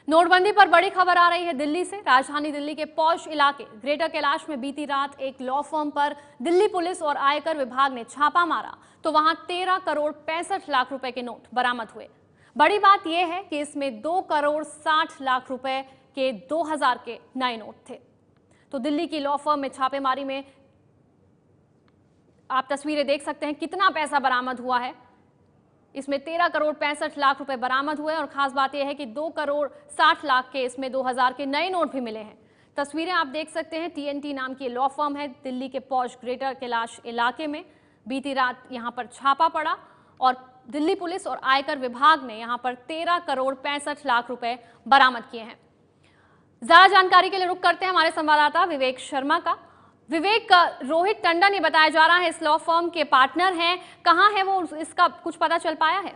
नोटबंदी पर बड़ी खबर आ रही है दिल्ली से। राजधानी दिल्ली के पॉश इलाके ग्रेटर कैलाश में बीती रात एक लॉ फर्म पर दिल्ली पुलिस और आयकर विभाग ने छापा मारा तो वहां 13 करोड़ 65 लाख रुपए के नोट बरामद हुए। बड़ी बात यह है कि इसमें 2 करोड़ 60 लाख रुपए के 2000 के नए नोट थे। तो दिल्ली की लॉ फर्म में छापेमारी में आप तस्वीरें देख सकते हैं कितना पैसा बरामद हुआ है। इसमें 13 करोड़ 65 लाख रुपए बरामद हुए और खास बात यह है कि 2 करोड़ 60 लाख के इसमें 2000 के नए नोट भी मिले हैं। तस्वीरें आप देख सकते हैं। TNT नाम की लॉ फर्म है दिल्ली के पॉश ग्रेटर कैलाश इलाके में। बीती रात यहां पर छापा पड़ा और दिल्ली पुलिस और आयकर विभाग ने यहां पर 13 करोड़ 65 लाख रुपए बरामद किए हैं। ज्यादा जानकारी के लिए रुख करते हैं हमारे संवाददाता विवेक शर्मा का। विवेक, रोहित टंडन ये बताया जा रहा है इस लॉ फर्म के पार्टनर हैं, कहां है वो, इसका कुछ पता चल पाया है?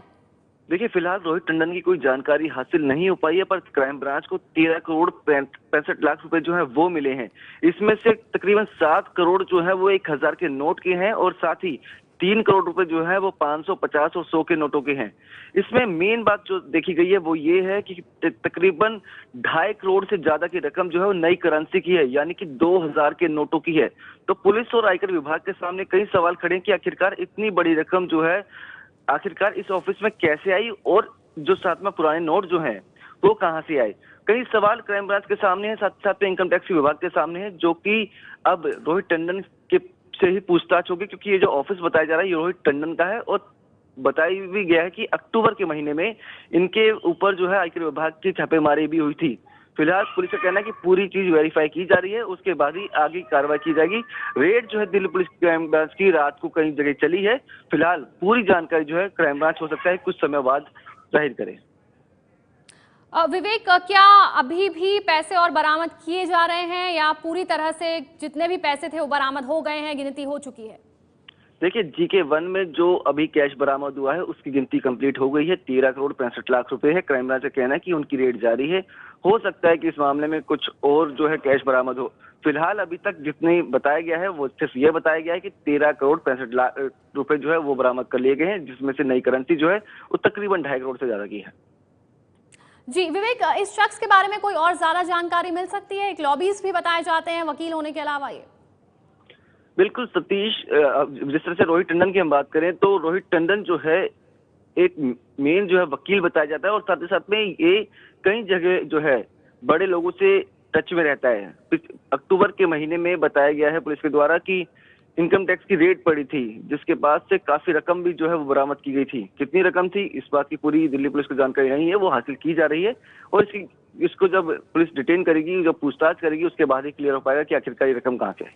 देखिए, फिलहाल रोहित टंडन की कोई जानकारी हासिल नहीं हो पाई है, पर क्राइम ब्रांच को 13 करोड़ 65 लाख रुपए जो है वो मिले हैं। इसमें से तकरीबन 7 करोड़ जो है वो 1000 के नोट के हैं और साथ ही 3 करोड़ रुपए जो है वो 500, 50 और 100 के नोटों के हैं। इसमें मेन बात जो देखी गई है वो ये है कि तकरीबन 2.5 करोड़ से ज्यादा की रकम जो है वो नई करेंसी की है, यानी कि 2000 के नोटों की है। तो पुलिस और आयकर विभाग के सामने कई सवाल खड़े हैं कि आखिरकार इतनी बड़ी रकम जो है आखिरकार इस ऑफिस में कैसे आई और जो साथ में पुराने नोट जो हैं वो कहां से आए। कई सवाल क्राइम ब्रांच के सामने है, साथ साथ में इनकम टैक्स विभाग के सामने है, जो कि अब रोहित टंडन के से ही पूछताछ होगी, क्योंकि ये जो ऑफिस बताया जा रहा है ये रोहित टंडन का है और बताया भी गया है कि अक्टूबर के महीने में इनके ऊपर जो है आयकर विभाग की छापेमारी भी हुई थी। फिलहाल पुलिस का कहना है कि पूरी चीज वेरीफाई की जा रही है, उसके बाद ही आगे कार्रवाई की जाएगी। रेड जो है दिल्ली पुलिस क्राइम ब्रांच की रात को कई जगह चली है। फिलहाल पूरी जानकारी जो है क्राइम ब्रांच हो सकता है कुछ समय बाद जाहिर करे। विवेक, क्या अभी भी पैसे और बरामद किए जा रहे हैं या पूरी तरह से जितने भी पैसे थे वो बरामद हो गए हैं, गिनती हो चुकी है? देखिए, GK1 में जो अभी कैश बरामद हुआ है उसकी गिनती कंप्लीट हो गई है। 13 करोड़ 65 लाख रुपए है। क्राइम ब्रांच का कहना है कि उनकी रेड जारी है। हो सकता है कि इस मामले में कुछ और जो है कैश बरामद हो। फिलहाल अभी तक जितने बताया गया है वो सिर्फ ये बताया गया है कि 13 करोड़ 65 लाख रुपए जो है वो बरामद कर लिए गए हैं, जिसमें से नई करेंसी जो है वो तकरीबन 2.5 करोड़ से ज्यादा की है। जी विवेक, इस शख्स के बारे में कोई और ज्यादा जानकारी मिल सकती है? एक लॉबीज भी बताए जाते हैं वकील होने के अलावा। ये बिल्कुल सतीश, जिस तरह से रोहित टंडन की हम बात करें तो रोहित टंडन जो है एक मेन जो है वकील बताया जाता है और साथ ही साथ में ये कई जगह जो है बड़े लोगों से टच में रहता है। अक्टूबर के महीने में बताया गया है पुलिस के द्वारा कि इनकम टैक्स की रेड पड़ी थी, जिसके बाद से काफी रकम भी जो है वो बरामद की गई थी। कितनी रकम थी इस बात की पूरी दिल्ली पुलिस को जानकारी नहीं है, वो हासिल की जा रही है और इसको जब पुलिस डिटेन करेगी, जब पूछताछ करेगी, उसके बाद ही क्लियर हो पाएगा कि आखिरकार ये रकम कहाँ से है।